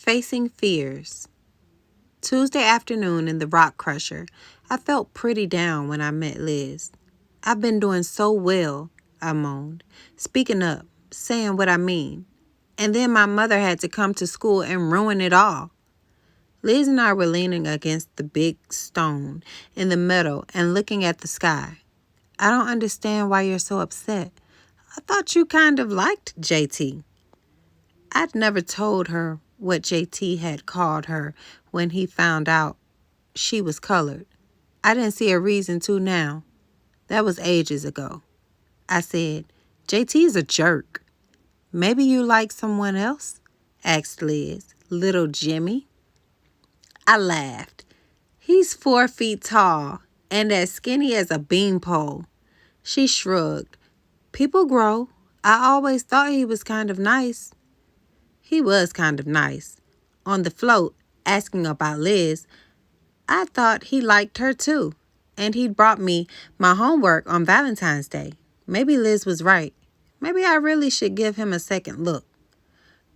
Facing fears. Tuesday afternoon in the Rock Crusher, I felt pretty down when I met Liz. I've been doing so well, I moaned, speaking up, saying what I mean. And then my mother had to come to school and ruin it all. Liz and I were leaning against the big stone in the meadow and looking at the sky. I don't understand why you're so upset. I thought you kind of liked JT. I'd never told her what JT had called her when he found out she was colored. I didn't see a reason to now. That was ages ago. I said, JT's a jerk. Maybe you like someone else? Asked Liz. Little Jimmy? I laughed. He's 4 feet tall and as skinny as a beanpole. She shrugged. People grow. I always thought he was kind of nice. He was kind of nice. On the float, asking about Liz, I thought he liked her too. And he'd brought me my homework on Valentine's Day. Maybe Liz was right. Maybe I really should give him a second look.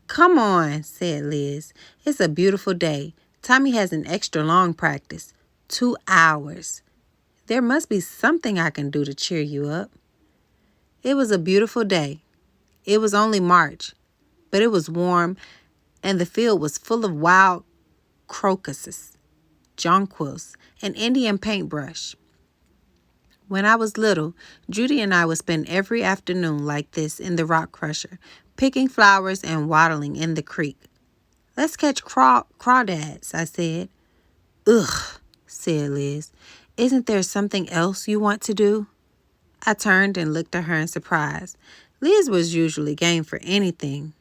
Come on, said Liz. It's a beautiful day. Tommy has an extra long practice. 2 hours. There must be something I can do to cheer you up. It was a beautiful day. It was only March, but it was warm, and the field was full of wild crocuses, jonquils, and Indian paintbrush. When I was little, Judy and I would spend every afternoon like this in the Rock Crusher, picking flowers and waddling in the creek. Let's catch crawdads, I said. Ugh, said Liz. Isn't there something else you want to do? I turned and looked at her in surprise. Liz was usually game for anything.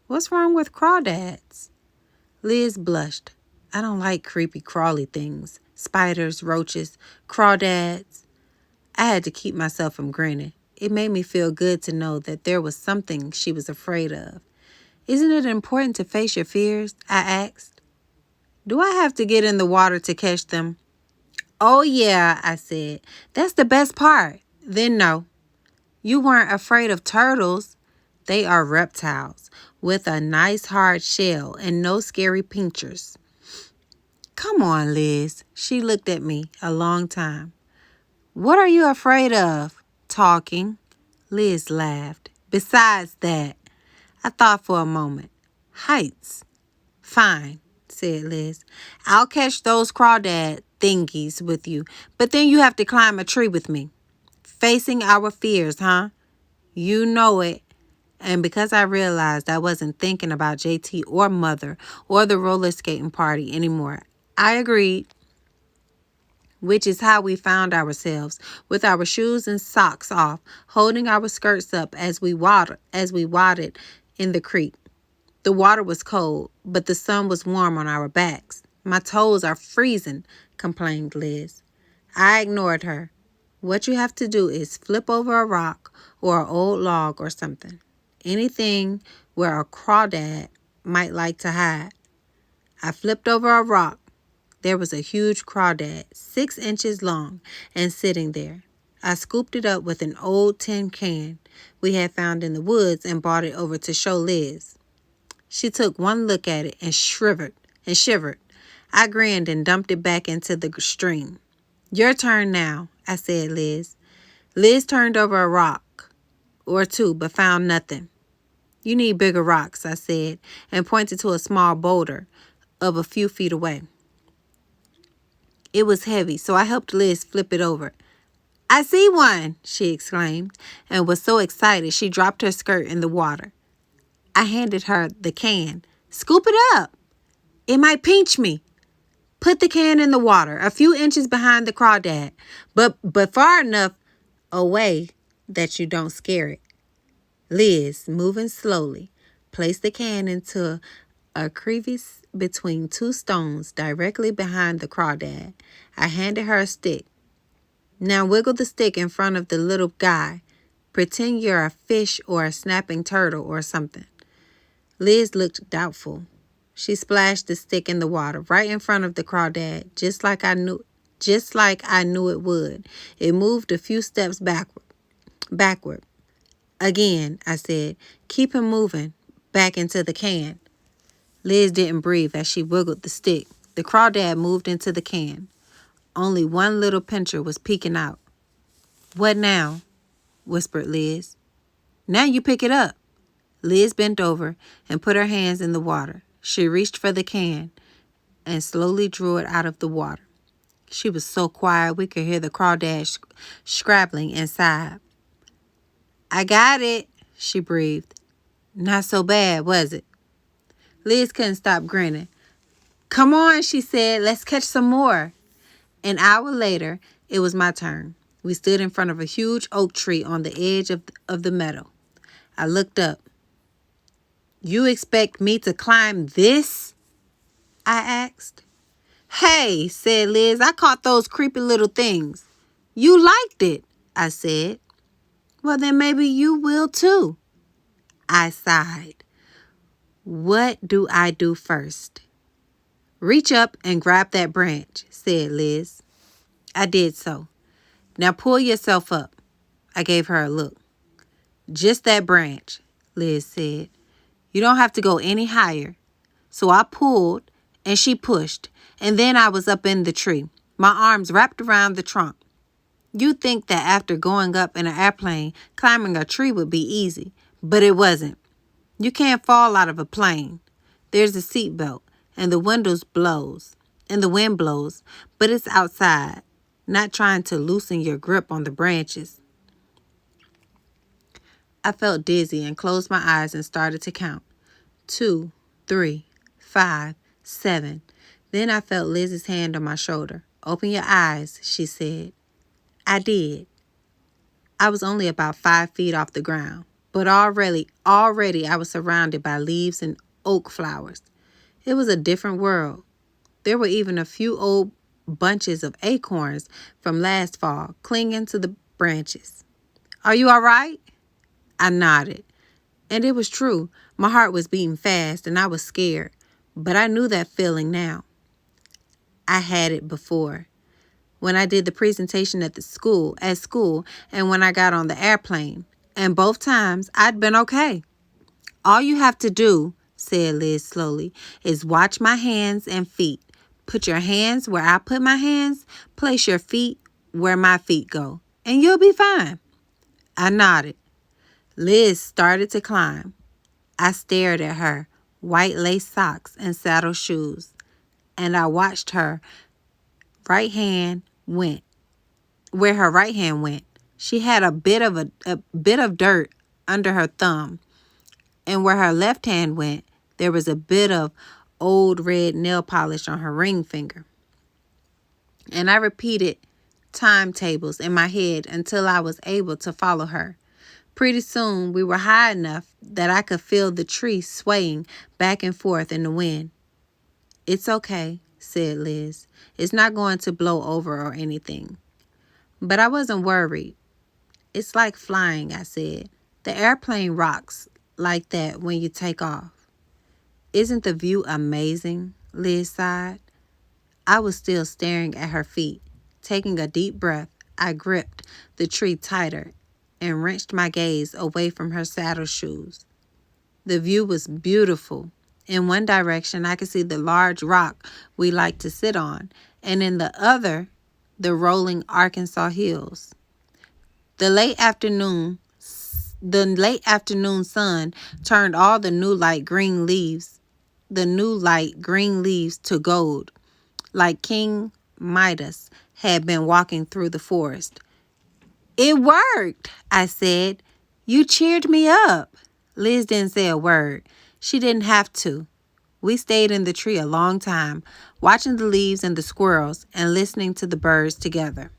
What's wrong with crawdads? Liz blushed. I don't like creepy crawly things. Spiders, roaches, crawdads. I had to keep myself from grinning. It made me feel good to know that there was something she was afraid of. Isn't it important to face your fears? I asked. Do I have to get in the water to catch them? Oh, yeah, I said. That's the best part. Then no. You weren't afraid of turtles. They are reptiles with a nice hard shell and no scary pinchers. Come on, Liz. She looked at me a long time. What are you afraid of? Talking. Liz laughed. Besides that, I thought for a moment. Heights. Fine, said Liz. I'll catch those crawdad thingies with you, but then you have to climb a tree with me. Facing our fears, huh? You know it. And because I realized I wasn't thinking about JT or Mother or the roller skating party anymore, I agreed. Which is how we found ourselves, with our shoes and socks off, holding our skirts up as we waded in the creek. The water was cold, but the sun was warm on our backs. My toes are freezing, complained Liz. I ignored her. What you have to do is flip over a rock or an old log or something. Anything where a crawdad might like to hide. I flipped over a rock. There was a huge crawdad, 6 inches long, and sitting there. I scooped it up with an old tin can we had found in the woods and brought it over to show Liz. She took one look at it and shivered. I grinned and dumped it back into the stream. Your turn now, I said, Liz. Liz turned over a rock or two, but found nothing. You need bigger rocks, I said, and pointed to a small boulder of a few feet away. It was heavy, so I helped Liz flip it over. I see one, she exclaimed, and was so excited she dropped her skirt in the water. I handed her the can. Scoop it up. It might pinch me. Put the can in the water, a few inches behind the crawdad, but far enough away that you don't scare it. Liz, moving slowly, placed the can into a crevice between 2 stones directly behind the crawdad. I handed her a stick. Now wiggle the stick in front of the little guy. Pretend you're a fish or a snapping turtle or something. Liz looked doubtful. She splashed the stick in the water right in front of the crawdad, just like I knew it would. It moved a few steps backward. Again, I said, keep him moving back into the can. Liz didn't breathe as she wiggled the stick. The crawdad moved into the can. Only one little pincher was peeking out. "What now?" whispered Liz. "Now you pick it up." Liz bent over and put her hands in the water. She reached for the can and slowly drew it out of the water. She was so quiet we could hear the crawdad scrabbling inside. "I got it," she breathed. "Not so bad, was it?" Liz couldn't stop grinning. "Come on," she said. "Let's catch some more." An hour later, it was my turn. We stood in front of a huge oak tree on the edge of the meadow. I looked up. "You expect me to climb this?" I asked. "Hey," said Liz, "I caught those creepy little things." "You liked it," I said. "Well, then maybe you will too." I sighed. "What do I do first?" "Reach up and grab that branch," said Liz. I did so. "Now pull yourself up." I gave her a look. "Just that branch," Liz said. "You don't have to go any higher." So I pulled and she pushed, and then I was up in the tree, my arms wrapped around the trunk. You'd think that after going up in an airplane, climbing a tree would be easy, but it wasn't. You can't fall out of a plane. There's a seatbelt, and the wind blows, but it's outside, not trying to loosen your grip on the branches. I felt dizzy and closed my eyes and started to count. 2, 3, 5, 7. Then I felt Liz's hand on my shoulder. "Open your eyes," she said. I did. I was only about 5 feet off the ground, but already I was surrounded by leaves and oak flowers. It was a different world. There were even a few old bunches of acorns from last fall clinging to the branches. "Are you all right?" I nodded. And it was true. My heart was beating fast and I was scared. But I knew that feeling now. I had it before. When I did the presentation at school, and when I got on the airplane. And both times I'd been okay. "All you have to do," said Liz slowly, "is watch my hands and feet. Put your hands where I put my hands. Place your feet where my feet go. And you'll be fine." I nodded. Liz started to climb. I stared at her white lace socks and saddle shoes, and I watched her right hand went where her right hand went. She had a bit of dirt under her thumb, and where her left hand went, there was a bit of old red nail polish on her ring finger. And I repeated timetables in my head until I was able to follow her. Pretty soon, we were high enough that I could feel the tree swaying back and forth in the wind. "It's okay," said Liz. "It's not going to blow over or anything." But I wasn't worried. "It's like flying," I said. "The airplane rocks like that when you take off." "Isn't the view amazing?" Liz sighed. I was still staring at her feet. Taking a deep breath, I gripped the tree tighter and wrenched my gaze away from her saddle shoes. The view was beautiful. In one direction, I could see the large rock we like to sit on, and in the other, the rolling Arkansas hills. The late afternoon sun turned all the new light green leaves to gold, like King Midas had been walking through the forest. "It worked," I said. "You cheered me up." Liz didn't say a word. She didn't have to. We stayed in the tree a long time, watching the leaves and the squirrels and listening to the birds together.